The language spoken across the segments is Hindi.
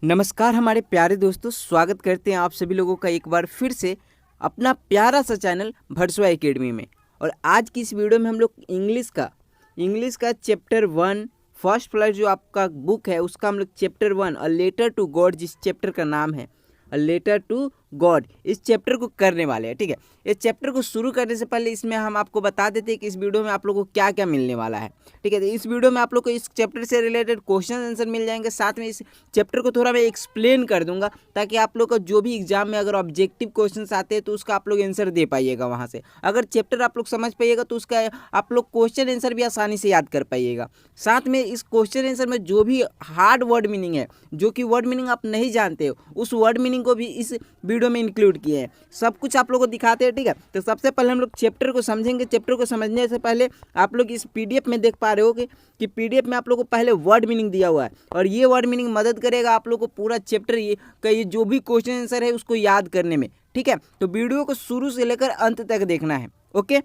नमस्कार हमारे प्यारे दोस्तों, स्वागत करते हैं आप सभी लोगों का एक बार फिर से अपना प्यारा सा चैनल भरसुआ एकेडमी में। और आज की इस वीडियो में हम लोग इंग्लिश का चैप्टर 1 फर्स्ट फ्लाइट जो आपका बुक है उसका हम लोग chapter 1 a letter to God, जिस चैप्टर का नाम है अ लेटर टू गॉड, इस चैप्टर को करने वाले हैं। ठीक है, इस चैप्टर को शुरू करने से पहले इसमें हम आपको बता देते हैं कि इस वीडियो में आप लोगों को क्या क्या मिलने वाला है। ठीक है, तो इस वीडियो में आप लोग को इस चैप्टर से रिलेटेड क्वेश्चन आंसर मिल जाएंगे, साथ में इस चैप्टर को थोड़ा मैं एक्सप्लेन कर दूंगा ताकि आप लोग का जो भी एग्जाम में अगर ऑब्जेक्टिव क्वेश्चंस आते हैं तो उसका आप लोग आंसर दे पाइएगा। वहाँ से अगर चैप्टर आप लोग समझ पाइएगा तो उसका आप लोग क्वेश्चन आंसर भी आसानी से याद कर पाइएगा। साथ में इस क्वेश्चन आंसर में जो भी हार्ड वर्ड मीनिंग है, जो कि वर्ड मीनिंग आप नहीं जानते हो, उस वर्ड मीनिंग को भी इस वीडियो में इंक्लूड किए हैं। सब कुछ आप लोगों को दिखाते हैं। ठीक है, तो सबसे पहले हम लोग चैप्टर को समझेंगे। चैप्टर को समझने से पहले आप लोग इस पीडीएफ में देख पा रहे हो कि पीडीएफ में आप लोग को पहले वर्ड मीनिंग दिया हुआ है और ये वर्ड मीनिंग मदद करेगा आप लोग को पूरा चैप्टर ये जो भी क्वेश्चन आंसर है उसको याद करने में। ठीक है, तो वीडियो को शुरू से लेकर अंत तक देखना है। ओके,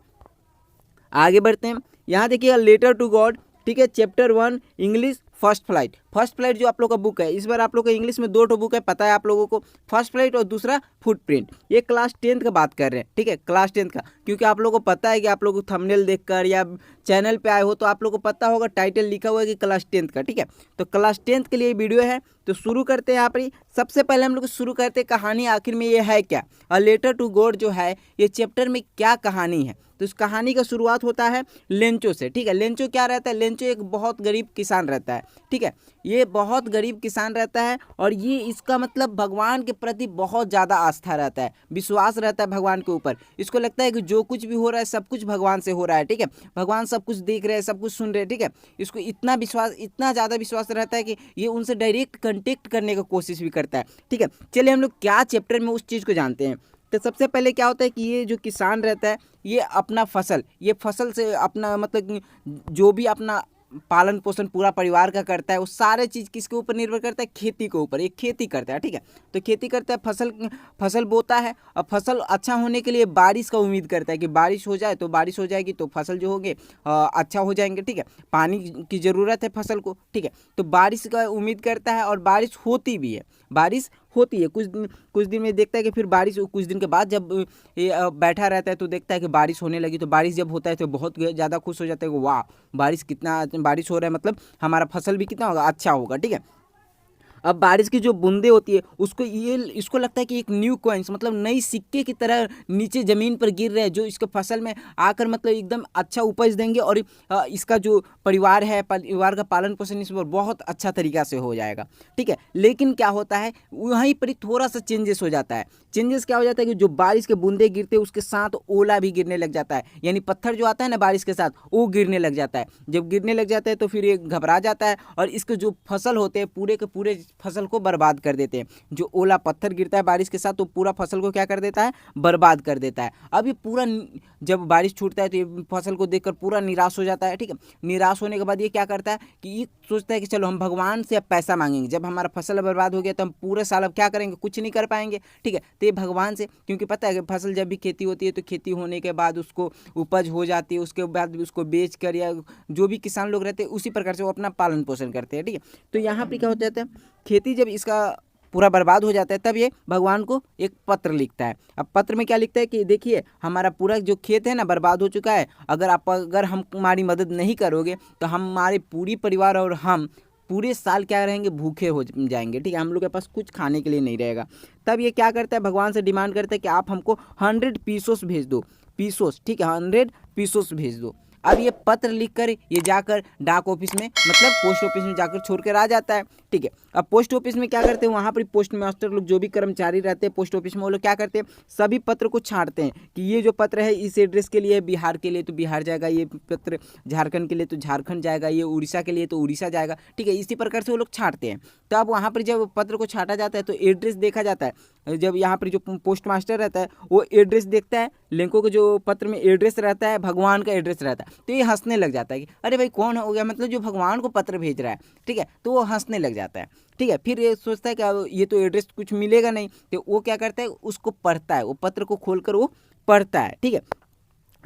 आगे बढ़ते हैं। यहाँ देखिए लेटर टू गॉड। ठीक है, चैप्टर 1 इंग्लिश फर्स्ट फ्लाइट जो आप लोग का बुक है, इस बार आप लोग का इंग्लिश में 2 बुक है, पता है आप लोगों को। फर्स्ट फ्लाइट और दूसरा फुटप्रिंट। ये क्लास 10th का बात कर रहे हैं। ठीक है, क्लास 10th का, क्योंकि आप लोगों को पता है कि आप लोग को थंबनेल देखकर या चैनल पे आए हो तो आप लोग को पता होगा टाइटल लिखा हुआ है कि क्लास 10th का। ठीक है, तो क्लास 10th के लिए वीडियो है, तो शुरू करते हैं। यहाँ पर सबसे पहले हम लोग शुरू करते हैं कहानी आखिर में ये है क्या। अ लेटर टू गॉड जो है ये चैप्टर में क्या कहानी है, तो इस कहानी का शुरुआत होता है लेंचो से। ठीक है, लेंचो क्या रहता है, लेंचो एक बहुत गरीब किसान रहता है। ठीक है, ये बहुत गरीब किसान रहता है और ये इसका मतलब भगवान के प्रति बहुत ज़्यादा आस्था रहता है, विश्वास रहता है भगवान के ऊपर। इसको लगता है कि जो कुछ भी हो रहा है सब कुछ भगवान से हो रहा है। ठीक है, भगवान सब कुछ देख रहे हैं, सब कुछ सुन रहे हैं। ठीक है, इसको इतना ज़्यादा विश्वास रहता है कि ये उनसे डायरेक्ट कंटेक्ट करने की कोशिश भी करता है। ठीक है, चलिए हम लोग क्या चैप्टर में उस चीज़ को जानते हैं। तो सबसे पहले क्या होता है कि ये जो किसान रहता है ये अपना ये फसल से अपना मतलब कि जो भी अपना पालन पोषण पूरा परिवार का करता है, वो सारे चीज़ किसके ऊपर निर्भर करता है, खेती के ऊपर। एक खेती करता है। ठीक है, तो खेती करता है, फसल बोता है और फसल अच्छा होने के लिए बारिश का उम्मीद करता है कि बारिश हो जाए तो बारिश हो जाएगी तो फसल जो होंगे अच्छा हो जाएंगे। ठीक है, पानी की ज़रूरत है फसल को। ठीक है, तो बारिश का उम्मीद करता है और बारिश होती भी है। बारिश होती है कुछ दिन में देखता है कि फिर बारिश, कुछ दिन के बाद जब ये बैठा रहता है तो देखता है कि बारिश होने लगी। तो बारिश जब होता है तो बहुत ज़्यादा खुश हो जाता है कि वाह बारिश हो रहा है, मतलब हमारा फसल भी कितना होगा, अच्छा होगा। ठीक है, अब बारिश की जो बूंदे होती है इसको लगता है कि एक न्यू कॉइन्स मतलब नई सिक्के की तरह नीचे ज़मीन पर गिर रहे हैं, जो इसके फसल में आकर मतलब एकदम अच्छा उपज देंगे और इसका जो परिवार का पालन पोषण इस पर बहुत अच्छा तरीका से हो जाएगा। ठीक है, लेकिन क्या होता है वहीं पर ही थोड़ा सा चेंजेस हो जाता है। चेंजेस क्या हो जाता है कि जो बारिश के बूंदे गिरते हैं उसके साथ ओला भी गिरने लग जाता है, यानी पत्थर जो आता है ना बारिश के साथ वो गिरने लग जाता है। जब गिरने लग जाता है तो फिर ये घबरा जाता है और इसके जो फसल होते हैं पूरे के पूरे फसल को बर्बाद कर देते हैं। जो ओला पत्थर गिरता है बारिश के साथ तो पूरा फसल को क्या कर देता है, बर्बाद कर देता है। अब ये पूरा जब बारिश छूटता है तो ये फसल को देखकर पूरा निराश हो जाता है। ठीक है, निराश होने के बाद ये क्या करता है कि ये सोचता है कि चलो हम भगवान से अब पैसा मांगेंगे। जब हमारा फसल बर्बाद हो गया तो हम पूरे साल अब क्या करेंगे, कुछ नहीं कर पाएंगे। ठीक है, तो ये भगवान से, क्योंकि पता है कि फसल जब भी खेती होती है तो खेती होने के बाद उसको उपज हो जाती है, उसके बाद उसको बेच कर या जो भी किसान लोग रहते हैं उसी प्रकार से वो अपना पालन पोषण करते हैं। ठीक है, तो यहाँ पर क्या हो जाता है, खेती जब इसका पूरा बर्बाद हो जाता है तब ये भगवान को एक पत्र लिखता है। अब पत्र में क्या लिखता है कि देखिए हमारा पूरा जो खेत है ना बर्बाद हो चुका है, अगर हम हमारी मदद नहीं करोगे तो हमारे पूरी परिवार और हम पूरे साल क्या रहेंगे, भूखे हो जाएंगे। ठीक है, हम लोग के पास कुछ खाने के लिए नहीं रहेगा। तब ये क्या करता है, भगवान से डिमांड करता है कि आप हमको 100 पीसोस भेज दो। पीसोस, ठीक है, 100 पीसोस भेज दो। अब ये पत्र लिखकर ये जाकर डाक ऑफिस में मतलब पोस्ट ऑफिस में जाकर छोड़ कर आ जाता है। ठीक है, अब पोस्ट ऑफिस में क्या करते हैं, वहाँ पर पोस्ट मास्टर लोग जो भी कर्मचारी रहते हैं पोस्ट ऑफिस में, वो लोग क्या करते हैं, सभी पत्र को छांटते हैं कि ये जो पत्र है इस एड्रेस के लिए बिहार के लिए तो बिहार जाएगा, ये पत्र झारखंड के लिए तो झारखंड जाएगा, ये उड़ीसा के लिए तो उड़ीसा जाएगा। ठीक है, इसी प्रकार से वो लोग छांटते हैं। तो अब वहाँ पर जब पत्र को छांटा जाता है तो एड्रेस देखा जाता है। जब यहाँ पर जो पोस्ट मास्टर रहता है वो एड्रेस देखता है, लिंकों के जो पत्र में एड्रेस रहता है भगवान का एड्रेस रहता है, तो ये हंसने लग जाता है कि अरे भाई कौन हो गया, मतलब जो भगवान को पत्र भेज रहा है। ठीक है, तो वो हंसने लग जाता है। ठीक है, फिर ये सोचता है कि अब ये तो एड्रेस कुछ मिलेगा नहीं, तो वो क्या करता है उसको पढ़ता है, वो पत्र को खोलकर वो पढ़ता है। ठीक है,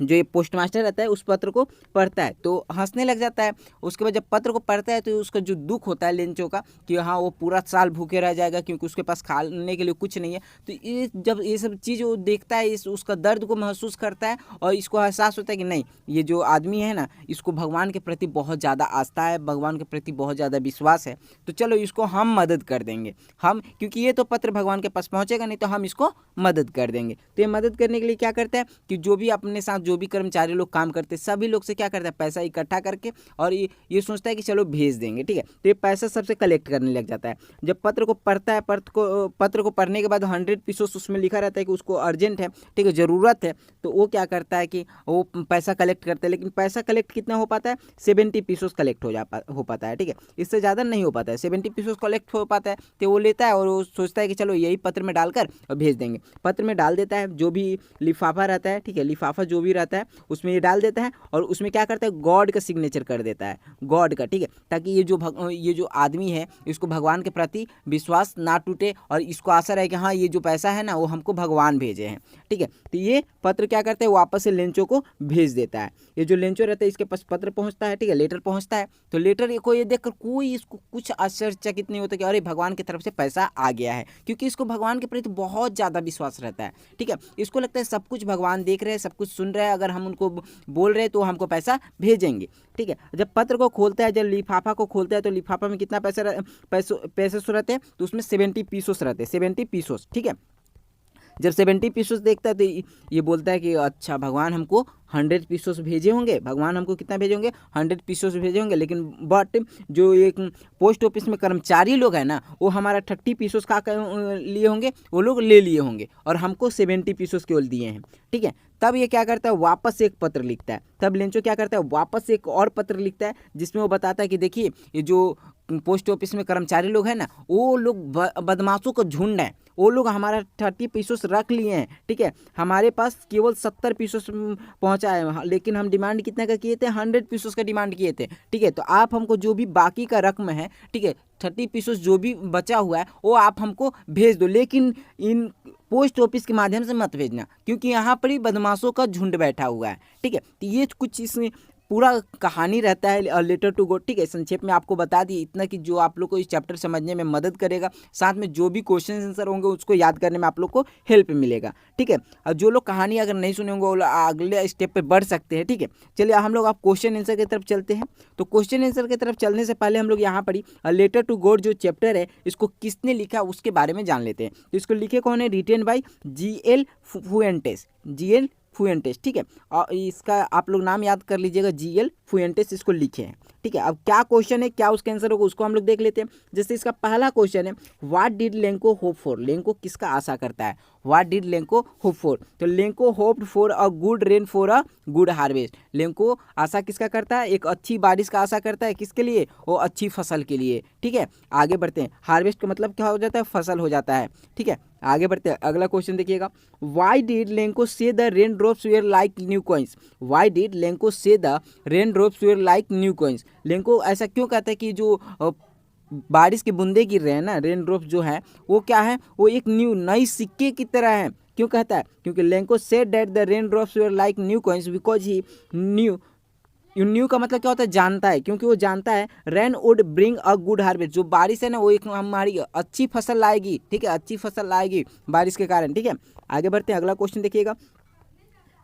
जो ये पोस्ट मास्टर रहता है उस पत्र को पढ़ता है तो हंसने लग जाता है। उसके बाद जब पत्र को पढ़ता है तो उसका जो दुख होता है लेंचो का कि हाँ वो पूरा साल भूखे रह जाएगा क्योंकि उसके पास खाने के लिए कुछ नहीं है। तो ये जब ये सब चीज़ वो देखता है उसका दर्द को महसूस करता है और इसको एहसास होता है कि नहीं, ये जो आदमी है ना इसको भगवान के प्रति बहुत ज़्यादा आस्था है, भगवान के प्रति बहुत ज़्यादा विश्वास है, तो चलो इसको हम मदद कर देंगे। हम क्योंकि ये तो पत्र भगवान के पास पहुँचेगा नहीं तो हम इसको मदद कर देंगे। तो ये मदद करने के लिए क्या करता है कि जो भी अपने साथ जो भी कर्मचारी लोग काम करते हैं सभी लोग से क्या करता है पैसा इकट्ठा करके और ये सोचता है कि चलो भेज देंगे, ठीक है। तो ये पैसा सबसे कलेक्ट करने लग जाता है। जब पत्र को पढ़ता है, पत्र को पढ़ने के बाद 100 पीसोस उसमें लिखा रहता है कि उसको अर्जेंट है, ठीक है, ज़रूरत है, तो वो क्या करता है कि वो पैसा कलेक्ट करता है। लेकिन पैसा कलेक्ट कितना हो पाता है, 70 पीसोस कलेक्ट हो पाता है, ठीक है, इससे ज़्यादा नहीं हो पाता है। 70 पीसोस कलेक्ट हो पाता है तो वो लेता है और वो सोचता है कि चलो यही पत्र में डालकर और भेज देंगे। पत्र में डाल देता है, जो भी लिफाफा रहता है, ठीक है, लिफाफा जो भी रहता है उसमें ये डाल देता है और उसमें क्या करता है गॉड का सिग्नेचर कर देता है, गॉड का, ठीक है, ताकि ये जो आदमी है इसको भगवान के प्रति विश्वास ना टूटे और इसको आशा रहे कि हाँ ये जो पैसा है ना वो हमको भगवान भेजे हैं, ठीक है। तो ये पत्र क्या करते हैं वापस से लेंचो को भेज देता है। ये जो लेंचो रहता है इसके पास पत्र पहुंचता है, ठीक है, लेटर पहुंचता है। तो लेटर को ये देखकर कोई इसको कुछ आश्चर्यचकित नहीं होता कि अरे भगवान की तरफ से पैसा आ गया है, क्योंकि इसको भगवान के प्रति बहुत ज़्यादा विश्वास रहता है, ठीक है। इसको लगता है सब कुछ भगवान देख रहे हैं, सब कुछ सुन रहे हैं, अगर हम उनको बोल रहे हैं तो हमको पैसा भेजेंगे, ठीक है। जब पत्र को खोलता है, जब लिफाफा को खोलता है तो लिफाफा में कितना पैसे रहते हैं, तो उसमें 70 पीसोस रहते हैं, 70 पीसोस, ठीक है। जब 70 पीसोस देखता है तो ये बोलता है कि अच्छा भगवान हमको 100 पीसोस भेजे होंगे, भगवान हमको कितना भेजे होंगे, 100 पीसोस भेजे होंगे। लेकिन बट जो एक पोस्ट ऑफिस में कर्मचारी लोग हैं ना वो हमारा 30 पीसोस का लिए होंगे, वो लोग ले लिए होंगे और हमको 70 पीसोस केवल दिए हैं, ठीक है। तब ये क्या करता है वापस से एक पत्र लिखता है। तब लेंचो क्या करता है वापस से एक और पत्र लिखता है जिसमें वो बताता है कि देखिए ये जो पोस्ट ऑफिस में कर्मचारी लोग हैं ना वो लोग बदमाशों का झुंड है, वो लोग हमारा 30 पीसोस रख लिए हैं, ठीक है, हमारे पास केवल 70 पीसोस पहुंचा है, लेकिन हम डिमांड कितना का किए थे, 100 पीसोस का डिमांड किए थे, ठीक है। तो आप हमको जो भी बाकी का रकम है, ठीक है, 30 पीसोस जो भी बचा हुआ है वो आप हमको भेज दो, लेकिन इन पोस्ट ऑफिस के माध्यम से मत भेजना क्योंकि यहाँ पर ही बदमाशों का झुंड बैठा हुआ है, ठीक है। तो ये कुछ इसमें पूरा कहानी रहता है लेटर टू गॉड, ठीक है। संक्षेप में आपको बता दिए इतना कि जो आप लोग को इस चैप्टर समझने में मदद करेगा, साथ में जो भी क्वेश्चन आंसर होंगे उसको याद करने में आप लोग को हेल्प मिलेगा, ठीक है। और जो लोग कहानी अगर नहीं सुने होंगे वो अगले स्टेप पे बढ़ सकते हैं, ठीक है। चलिए हम लोग आप क्वेश्चन आंसर की तरफ चलते हैं। तो क्वेश्चन आंसर की तरफ चलने से पहले हम लोग यहाँ पर ही लेटर टू गॉड जो चैप्टर है इसको किसने लिखा उसके बारे में जान लेते हैं। तो इसको लिखे कौन है, रिटेन बाई GL फुएंटेस, GL फुएंटेस, ठीक है। और इसका आप लोग नाम याद कर लीजिएगा, GL फुएंटेस इसको लिखे हैं, ठीक है। अब क्या क्वेश्चन है, क्या उसका आंसर होगा उसको हम लोग देख लेते हैं। जैसे इसका पहला क्वेश्चन है what did Lencho hope for, Lencho किसका आशा करता है, what did Lencho hope for. तो Lencho hoped for a good rain for a good harvest. Lencho आशा किसका करता है, एक अच्छी बारिश का आशा करता है, किसके लिए, वो अच्छी फसल के लिए, ठीक है। आगे बढ़ते हैं, हार्वेस्ट का मतलब क्या हो जाता है, फसल हो जाता है, ठीक है। आगे बढ़ते हैं, अगला क्वेश्चन देखिएगा, why did Lencho say the rain drops were like new coins. Why did Lencho say the rain drops were like new coins. Lencho ऐसा क्यों कहता है कि जो बारिश की बूंदे गिर रहे हैं ना, रेन ड्रॉप्स जो है वो क्या है, वो एक नई सिक्के की तरह है। क्यों कहता है, क्योंकि Lencho said that the rain drops were like new coins because he new का मतलब क्या होता है, जानता है, क्योंकि वो जानता है rain would bring a good harvest, जो बारिश है ना वो एक हमारी अच्छी फसल लाएगी, ठीक है, अच्छी फसल लाएगी बारिश के कारण, ठीक है। आगे बढ़ते हैं, अगला क्वेश्चन देखिएगा,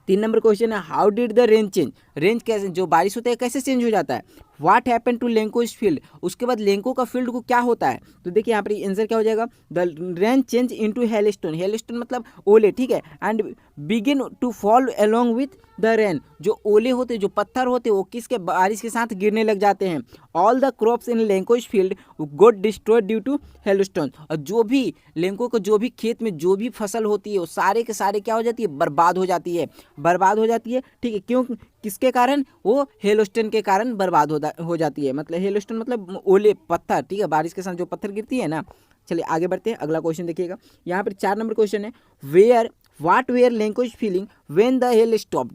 3 नंबर क्वेश्चन है how did the rain change. Range कैसे, जो बारिश होता है कैसे चेंज हो जाता है। व्हाट हैपन टू लेंकोज फील्ड, उसके बाद लेंको का फील्ड को क्या होता है। तो देखिए यहाँ पर आंसर क्या हो जाएगा, the rain change into hailstone, hailstone मतलब ओले, ठीक है, and begin to fall along with the rain. जो ओले होते, जो पत्थर होते वो किसके, बारिश के साथ गिरने लग जाते हैं। All the crops in Lencho's field got destroyed due to hailstone. और जो भी लेंको को जो भी खेत में जो भी फसल होती है वो सारे के सारे क्या हो जाती है, बर्बाद हो जाती है, बर्बाद हो जाती है, ठीक है। क्यों, किसके कारण, वो हेलस्टोन के कारण बर्बाद हो जाती है। मतलब हेलस्टोन मतलब ओले पत्थर, ठीक है, बारिश के साथ जो पत्थर गिरती है ना। चलिए आगे बढ़ते हैं, अगला क्वेश्चन देखिएगा, यहाँ पर 4 नंबर क्वेश्चन है where what were language feeling when the hail stop.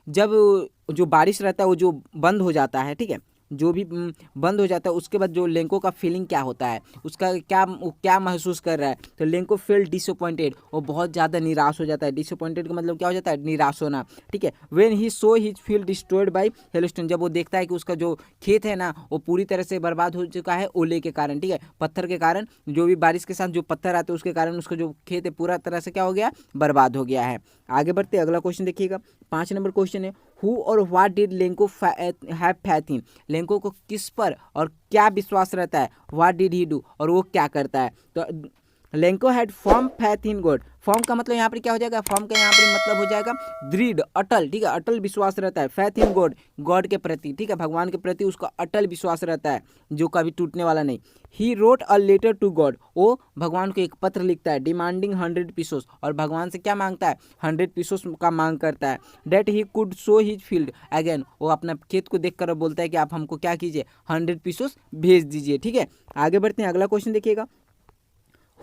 जब जो बारिश रहता है वो जो बंद हो जाता है, ठीक है, जो भी बंद हो जाता है उसके बाद जो लेंको का फीलिंग क्या होता है, उसका क्या महसूस कर रहा है। तो लेंको फील डिसअपॉइंटेड, वो बहुत ज़्यादा निराश हो जाता है। डिसअपॉइंटेड का मतलब क्या हो जाता है, निराश होना, ठीक है। When he so his feel destroyed by hailstone, जब वो देखता है कि उसका जो खेत है ना वो पूरी तरह से बर्बाद हो चुका है ओले के कारण, ठीक है, पत्थर के कारण, जो भी बारिश के साथ जो पत्थर आते हैं उसके कारण उसका जो खेत है पूरा तरह से क्या हो गया, बर्बाद हो गया है। आगे बढ़ते अगला क्वेश्चन देखिएगा, 5 नंबर क्वेश्चन है, हु और what did Lanco have faith in, Lanco को किस पर और क्या विश्वास रहता है, व्हाट डिड ही डू, और वो क्या करता है। तो Lanco had firm faith in God, firm का मतलब यहाँ पर क्या हो जाएगा, फर्म का यहाँ पर मतलब हो जाएगा दृढ़, अटल, ठीक है, अटल विश्वास रहता है। फैथ इन गॉड, गॉड के प्रति, ठीक है, भगवान के प्रति उसका अटल विश्वास रहता है जो कभी टूटने वाला नहीं। He wrote a letter to God, वो भगवान को एक पत्र लिखता है, डिमांडिंग 100 पीसोस, और भगवान से क्या मांगता है, 100 पीसोस का मांग करता है। That he could saw his field again, वो अपना खेत को देख कर बोलता है कि आप हमको क्या कीजिए, 100 पीसोस भेज दीजिए, ठीक है। आगे बढ़ते हैं, अगला क्वेश्चन देखिएगा,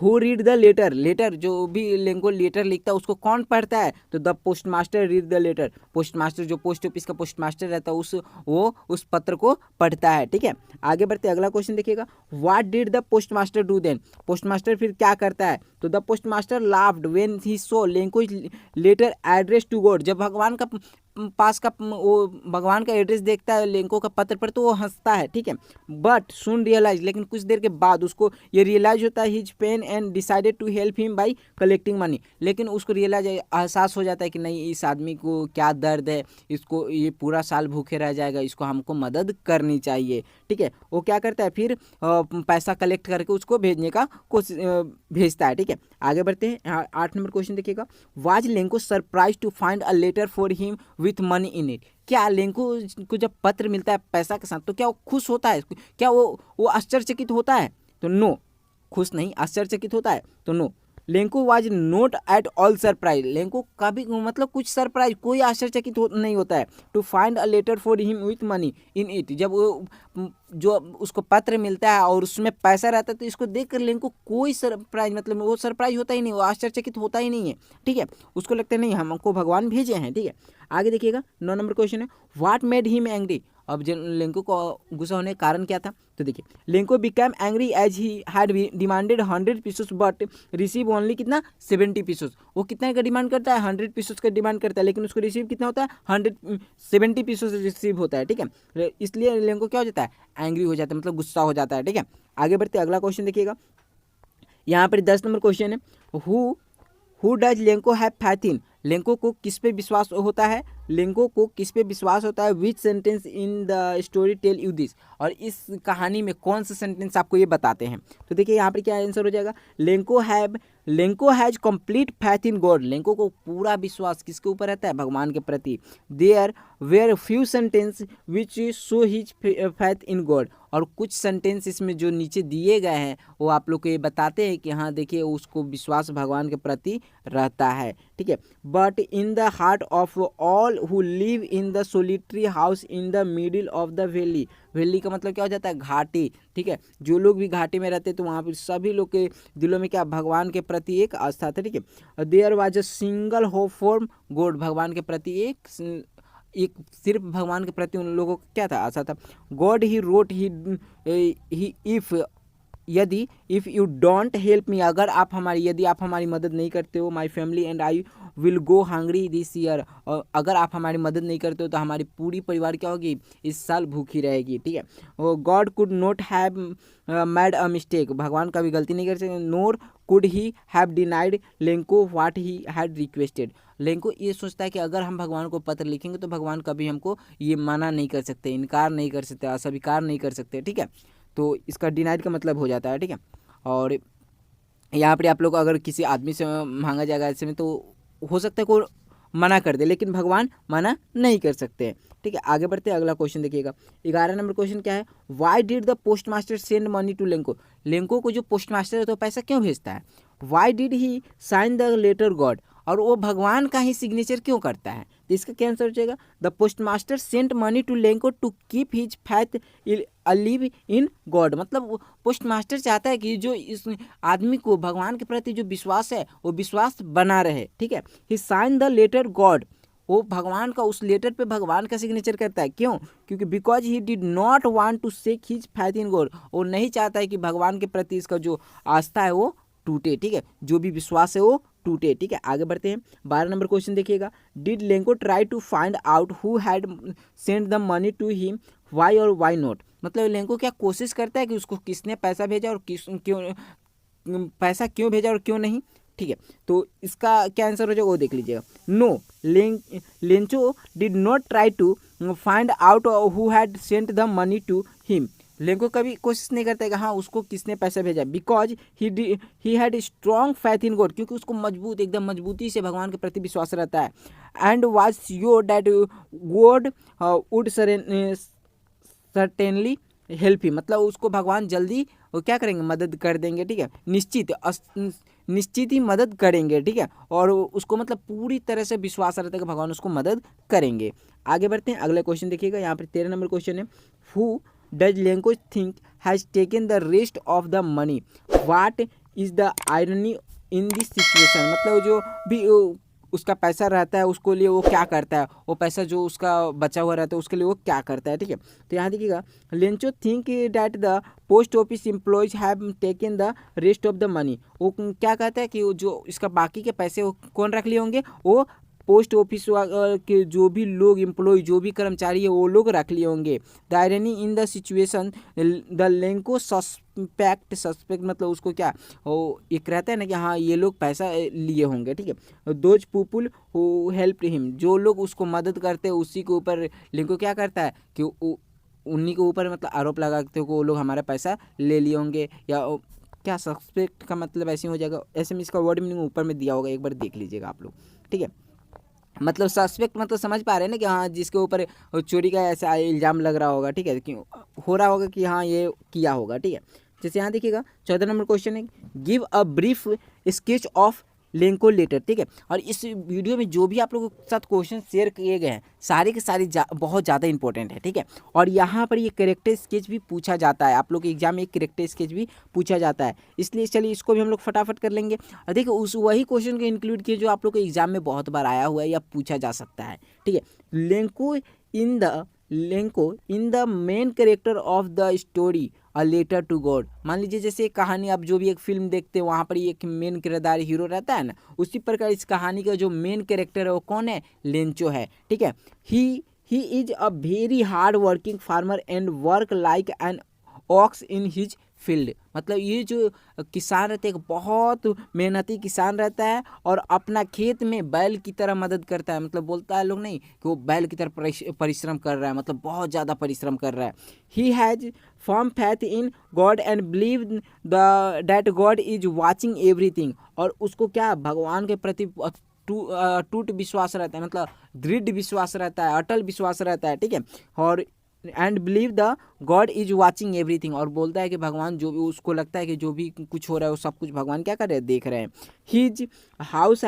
who read the letter, letter जो भी लेंको लेटर लिखता है उसको कौन पढ़ता है, तो the postmaster read the letter, postmaster जो पोस्ट ऑफिस का पोस्ट मास्टर रहता है वो उस पत्र को पढ़ता है, ठीक है। आगे बढ़ते अगला क्वेश्चन देखिएगा, what did the postmaster do then, postmaster फिर क्या करता है, तो the postmaster laughed when he saw Lencho letter address to God, जब भगवान का पास का वो भगवान का एड्रेस देखता है लेंको का पत्र पर तो वो हंसता है, ठीक है। बट सुन रियलाइज, लेकिन कुछ देर के बाद उसको ये रियलाइज होता है his pain and decided to help him by collecting money, लेकिन उसको रियलाइज एहसास हो जाता है कि नहीं इस आदमी को क्या दर्द है, इसको ये पूरा साल भूखे रह जाएगा, इसको हमको मदद करनी चाहिए, ठीक है। वो क्या करता है फिर पैसा कलेक्ट करके उसको भेजने का कोशिश भेजता है, ठीक है। आगे बढ़ते हैं, 8 नंबर क्वेश्चन देखिएगा, was Lencho surprise to find a letter for him with money in it, क्या लेंको को जब पत्र मिलता है पैसा के साथ तो क्या वो खुश होता है, क्या वो आश्चर्यचकित होता है, तो नो, खुश नहीं, आश्चर्यचकित होता है, तो no. Lencho was not at all surprise, Lencho कभी मतलब कुछ सरप्राइज, कोई आश्चर्यचकित नहीं होता है, to find a letter for him with money in it, जब वो जो उसको पत्र मिलता है और उसमें पैसा रहता है तो इसको देखकर लेंको कोई सरप्राइज, मतलब वो सरप्राइज होता ही नहीं, वो आश्चर्यचकित होता ही नहीं है, ठीक है। उसको लगता है नहीं हमको भगवान भेजे हैं, ठीक है। आगे देखिएगा, 9 नंबर क्वेश्चन है, व्हाट मेड हिम एंग्री, अब लेंको को गुस्सा होने का कारण क्या था, तो देखिए Lencho become angry as he had demanded 100 pieces but receive only कितना 70 पीसेस, वो कितने का डिमांड करता है, 100 पीसेस का डिमांड करता है, लेकिन उसको रिसीव कितना होता है, 170 पीसेस रिसीव होता है, ठीक है। इसलिए लेंको क्या हो जाता है, एंग्री हो जाता है, मतलब गुस्सा हो जाता है, ठीक है। आगे बढ़ते अगला क्वेश्चन देखिएगा, यहाँ पर 10 नंबर क्वेश्चन है, who does Lanco have faith in, Lanco को किस पे विश्वास होता है, लेंको को किस पे विश्वास होता है, which sentence in the story tell you this, और इस कहानी में कौन सा सेंटेंस आपको ये बताते हैं। तो देखिए यहाँ पर क्या आंसर हो जाएगा, Lanco has complete faith in God, Lanco को पूरा विश्वास किसके ऊपर रहता है, भगवान के प्रति। There were few sentence which show his faith in God, और कुछ सेंटेंस इसमें जो नीचे दिए गए हैं वो आप लोग को ये बताते हैं कि हाँ देखिए उसको विश्वास भगवान के प्रति रहता है, ठीक है। But in the heart of all who live in the solitary house in the middle of the valley, valley का मतलब क्या हो जाता है, घाटी, ठीक है। जो लोग भी घाटी में रहते तो वहाँ पर सभी लोग के दिलों में क्या, भगवान के प्रति एक आस्था था, ठीक है। There was a single hope for God, भगवान के प्रति एक सिर्फ भगवान के प्रति उन लोगों को क्या था, आशा था। God he wrote he if if you don't help me, अगर आप हमारी यदि आप हमारी मदद नहीं करते हो, my family and I will go hungry this year, और अगर आप हमारी मदद नहीं करते हो तो हमारी पूरी परिवार क्या होगी, इस साल भूखी रहेगी, ठीक है। God could not have made a mistake, भगवान कभी गलती नहीं कर सकते। Nor could he have denied Lencho what he had requested, Lencho ये सोचता है कि अगर हम भगवान को पत्र लिखेंगे तो भगवान कभी हमको ये मना नहीं कर सकते, इनकार नहीं कर सकते, अस्वीकार नहीं कर सकते, ठीक है। तो इसका डिनाइड का मतलब हो जाता है, ठीक है। और यहाँ पर आप लोग अगर किसी आदमी से मांगा जाएगा ऐसे में तो हो सकता है कोई मना कर दे, लेकिन भगवान मना नहीं कर सकते, ठीक है। आगे बढ़ते हैं, अगला क्वेश्चन देखिएगा, 11 नंबर क्वेश्चन क्या है, why did the postmaster send money to Lencho, Lencho को जो पोस्ट मास्टर है तो पैसा क्यों भेजता है। Why did he sign the letter God, और वो भगवान का ही सिग्नेचर क्यों करता है, तो इसका क्या आंसर हो जाएगा, the postmaster sent money to Lencho to keep his faith alive in God, मतलब पोस्ट मास्टर चाहता है कि जो इस आदमी को भगवान के प्रति जो विश्वास है वो विश्वास बना रहे, ठीक है। ही साइन द लेटर गॉड, वो भगवान का उस लेटर पे भगवान का सिग्नेचर करता है। क्यों? क्योंकि because he did not want to shake his faith in God, वो नहीं चाहता है कि भगवान के प्रति इसका जो आस्था है वो टूटे, ठीक है, जो भी विश्वास है वो टूटे, ठीक है। आगे बढ़ते हैं, 12 नंबर क्वेश्चन देखिएगा। Did Lencho try to find out who had send the money to him, why और वाई नॉट, मतलब लेंको क्या कोशिश करता है कि उसको किसने पैसा भेजा और किस क्यों पैसा क्यों भेजा और क्यों नहीं, ठीक है। तो इसका क्या आंसर हो जाएगा वो देख लीजिएगा। No, Lencho did not try to find out who had sent the money to him, Lencho कभी कोशिश नहीं करता है कि हाँ उसको किसने पैसा भेजा, because he had strong faith in God, क्योंकि उसको मजबूत एकदम मजबूती से भगवान के प्रति विश्वास रहता है। And was sure that God would certainly help he, मतलब उसको भगवान जल्दी वो क्या करेंगे, मदद कर देंगे, ठीक है, निश्चित ही मदद करेंगे, ठीक है। और उसको मतलब पूरी तरह से विश्वास रहता है कि भगवान उसको मदद करेंगे। आगे बढ़ते हैं, अगला क्वेश्चन देखिएगा। यहाँ पर 13 नंबर क्वेश्चन है, who does Lanco think has taken the rest of the money, what is the irony in this situation, मतलब जो भी उसका पैसा रहता है उसको लिए वो क्या करता है, वो पैसा जो उसका बचा हुआ रहता है उसके लिए वो क्या करता है, ठीक है। तो यहाँ देखिएगा, Lencho think that the post office employees have taken the rest of the money, वो क्या कहता है कि वो जो इसका बाकी के पैसे वो कौन रख लिए होंगे, वो पोस्ट ऑफिस के जो भी लोग एम्प्लॉय जो भी कर्मचारी है वो लोग रख लिए होंगे। The irony in the situation, the Lanco suspect मतलब उसको क्या वो एक रहता है ना कि हाँ ये लोग पैसा लिए होंगे, ठीक है। Those people who help him, जो लोग उसको मदद करते हैं उसी के ऊपर लेंको क्या करता है कि उन्हीं के ऊपर मतलब आरोप लगाते हो कि वो लोग हमारा पैसा ले लिए होंगे, या क्या सस्पेक्ट का मतलब ऐसे हो जाएगा, ऐसे में इसका वर्ड मीनिंग ऊपर में दिया होगा, एक बार देख लीजिएगा आप लोग, ठीक है। मतलब सस्पेक्ट मतलब समझ पा रहे हैं ना कि हाँ जिसके ऊपर चोरी का ऐसा इल्ज़ाम लग रहा होगा, ठीक है, क्यों हो रहा होगा कि हाँ ये किया होगा, ठीक है। जैसे यहाँ देखिएगा 14 नंबर क्वेश्चन है, give a brief sketch of Lencho letter, ठीक है। और इस वीडियो में जो भी आप लोगों के साथ क्वेश्चन शेयर किए गए हैं सारे के सारे बहुत ज़्यादा इंपॉर्टेंट है, ठीक है। और यहाँ पर ये कैरेक्टर स्केच भी पूछा जाता है, आप लोग के एग्जाम में एक कैरेक्टर स्केच भी पूछा जाता है, इसलिए चलिए इसको भी हम लोग फटाफट कर लेंगे। और देखिए उस वही क्वेश्चन को इंक्लूड किए जो आप लोग के एग्जाम में बहुत बार आया हुआ है या पूछा जा सकता है, ठीक है। Lencho in the main character of the story a letter to God, मान लीजिए जैसे कहानी आप जो भी एक फिल्म देखते हैं वहाँ पर एक मेन किरदार हीरो रहता है ना, उसी प्रकार इस कहानी का जो मेन कैरेक्टर है वो कौन है, लेंचो है, ठीक है। He is a very hard working farmer and work like an ox in his field, मतलब ये जो किसान रहते हैं एक बहुत मेहनती किसान रहता है और अपना खेत में बैल की तरह मदद करता है, मतलब बोलता है लोग नहीं कि वो बैल की तरह परिश्रम कर रहा है, मतलब बहुत ज़्यादा परिश्रम कर रहा है। He has firm faith in God and believe that God is watching everything, और उसको क्या भगवान के प्रति टूट विश्वास रहता है, मतलब दृढ़ विश्वास रहता है, अटल विश्वास रहता है, ठीक है। और and believe the God is watching everything, और बोलता है कि भगवान जो भी उसको लगता है कि जो भी कुछ हो रहा है वो सब कुछ भगवान क्या कर रहे हैं, देख रहे हैं। His house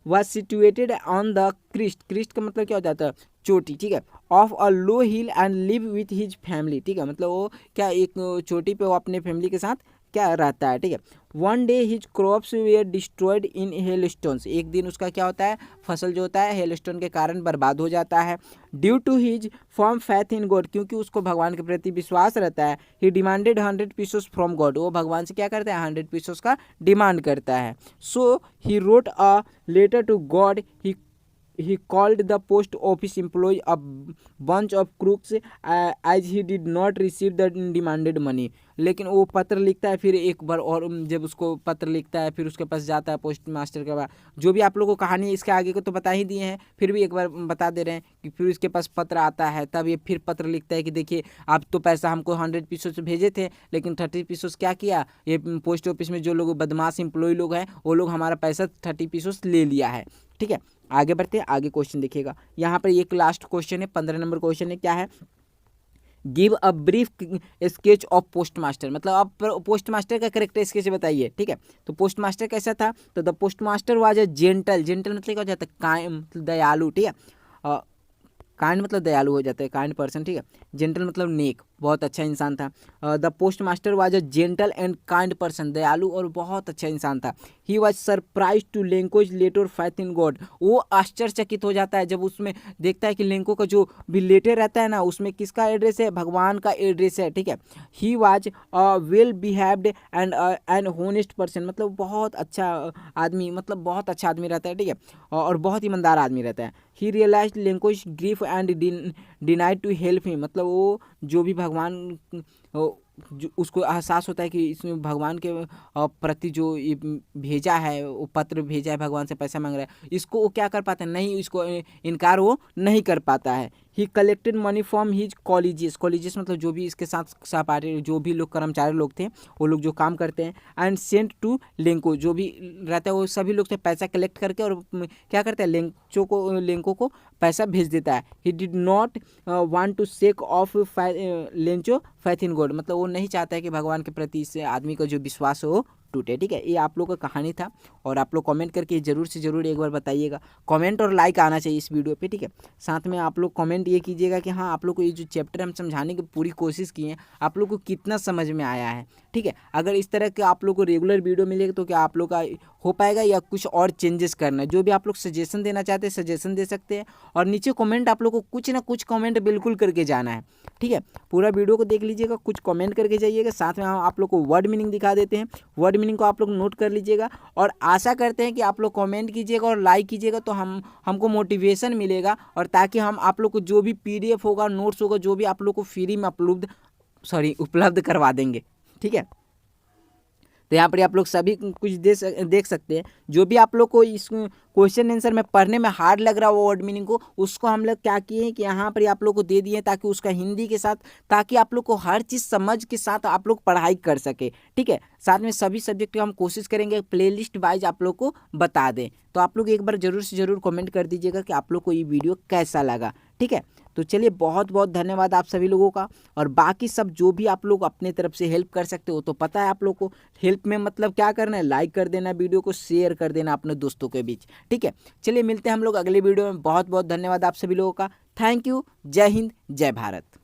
was situated on the crest का मतलब क्या हो जाता है, चोटी, ठीक है, of a low hill and live with his family, ठीक है, मतलब वो क्या एक चोटी पे वो अपने फैमिली के साथ क्या रहता है, ठीक है। One day his crops were destroyed in hailstones, एक दिन उसका क्या होता है, फसल जो होता है हेल स्टोन के कारण बर्बाद हो जाता है। Due to his firm faith in God, क्योंकि उसको भगवान के प्रति विश्वास रहता है। He demanded 100 pieces from God, वो भगवान से क्या करता है, 100 पीसेस का डिमांड करता है। So he wrote a letter to God, he called the post office employee a bunch of crooks as he did not receive the demanded money, लेकिन वो पत्र लिखता है फिर एक बार, और जब उसको पत्र लिखता है फिर उसके पास जाता है पोस्ट मास्टर के पास, जो भी आप लोगों को कहानी इसके आगे को तो बता ही दिए हैं, फिर भी एक बार बता दे रहे हैं कि फिर इसके पास पत्र आता है, तब ये फिर पत्र लिखता है कि देखिए आप तो पैसा हमको 100 पीसेस भेजे थे, लेकिन 30 पीसेस क्या किया, ये पोस्ट ऑफिस में जो लोग बदमाश एम्प्लॉय लोग हैं वो लोग हमारा पैसा 30 पीसेस ले लिया है, ठीक है। आगे बढ़ते हैं, आगे क्वेश्चन देखिएगा। यहाँ पर एक लास्ट क्वेश्चन है, 15 नंबर क्वेश्चन है, क्या है, give a brief sketch of post master, मतलब आप पोस्ट मास्टर का करेक्टर स्केच बताइए, ठीक है। तो पोस्ट मास्टर कैसा था, तो the post master was a gentle मतलब क्या हो जाता है, कायम, दयालु, ठीक है, काइंड मतलब दयालु हो जाता है, काइंड पर्सन, ठीक है। जेंटल मतलब नेक, बहुत अच्छा इंसान था। The postmaster was a gentle and kind person, दयालु और बहुत अच्छा इंसान था। He was surprise to Lencho's letter faith in God, वो आश्चर्यचकित हो जाता है जब उसमें देखता है कि लेंको का जो भी लेटर रहता है ना, उसमें किसका एड्रेस है, भगवान का एड्रेस है, ठीक है। He was well behaved and honest person, मतलब बहुत अच्छा आदमी, मतलब बहुत अच्छा आदमी रहता है, ठीक है, और बहुत ईमानदार आदमी रहता है। He realise Lencho's grief and denied to help him, मतलब वो जो भी भगवान जो उसको एहसास होता है कि इसमें भगवान के प्रति जो ये भेजा है, वो पत्र भेजा है, भगवान से पैसा मांग रहा है, इसको वो क्या कर पाता है, नहीं, इसको इनकार वो नहीं कर पाता है। ही collected money from his colleges, colleges मतलब जो भी इसके साथ सहपाठी जो भी लोग कर्मचारी लोग थे, वो लोग जो काम करते हैं, एंड सेंट टू लेंको, जो भी रहता है वो सभी लोग से पैसा कलेक्ट करके और क्या करता है, लेंको को पैसा भेज देता है। He did not want to shake of Lencho faith in God, मतलब वो नहीं चाहता है कि भगवान के प्रति इस आदमी का जो विश्वास हो टूटे, ठीक है। ये आप लोग का कहानी था और आप लोग कमेंट करके जरूर से जरूर एक बार बताइएगा। कमेंट और लाइक आना चाहिए इस वीडियो पे, ठीक है। साथ में आप लोग कमेंट ये कीजिएगा कि हाँ, आप लोग को ये जो चैप्टर हम समझाने की पूरी कोशिश की है, आप लोग को कितना समझ में आया है, ठीक है। अगर इस तरह के आप लोग को रेगुलर वीडियो मिलेगा तो क्या आप लोग का हो पाएगा या कुछ और चेंजेस करना है, जो भी आप लोग सजेशन देना चाहते हैं सजेशन दे सकते हैं। और नीचे कमेंट आप लोग को कुछ ना कुछ कमेंट बिल्कुल करके जाना है, ठीक है। पूरा वीडियो को देख लीजिएगा, कुछ कमेंट करके जाइएगा। साथ में हम आप लोग को वर्ड मीनिंग दिखा देते हैं, वर्ड मीनिंग को आप लोग नोट कर लीजिएगा। और आशा करते हैं कि आप लोग कमेंट कीजिएगा और लाइक कीजिएगा, तो हमको मोटिवेशन मिलेगा, और ताकि हम आप लोग को जो भी PDF होगा, नोट्स होगा, जो भी आप लोग को फ्री में उपलब्ध करवा देंगे, ठीक है। तो यहाँ पर आप लोग सभी कुछ देख सकते हैं। जो भी आप लोग को इस क्वेश्चन आंसर में पढ़ने में हार्ड लग रहा हो वर्ड मीनिंग को, उसको हम लोग क्या किए हैं कि यहाँ पर आप लोग को दे दिए, ताकि उसका हिंदी के साथ, ताकि आप लोग को हर चीज़ समझ के साथ आप लोग पढ़ाई कर सके, ठीक है। साथ में सभी सब्जेक्ट हम कोशिश करेंगे प्लेलिस्ट वाइज आप लोग को बता दें। तो आप लोग एक बार जरूर से जरूर कमेंट कर दीजिएगा कि आप लोग को ये वीडियो कैसा लगा, ठीक है। तो चलिए, बहुत बहुत धन्यवाद आप सभी लोगों का। और बाकी सब जो भी आप लोग अपने तरफ से हेल्प कर सकते हो तो पता है आप लोग को। हेल्प में मतलब क्या करना है, लाइक कर देना, वीडियो को शेयर कर देना अपने दोस्तों के बीच, ठीक है। चलिए, मिलते हैं हम लोग अगले वीडियो में। बहुत बहुत धन्यवाद आप सभी लोगों का। Thank you. जय हिंद, जय भारत।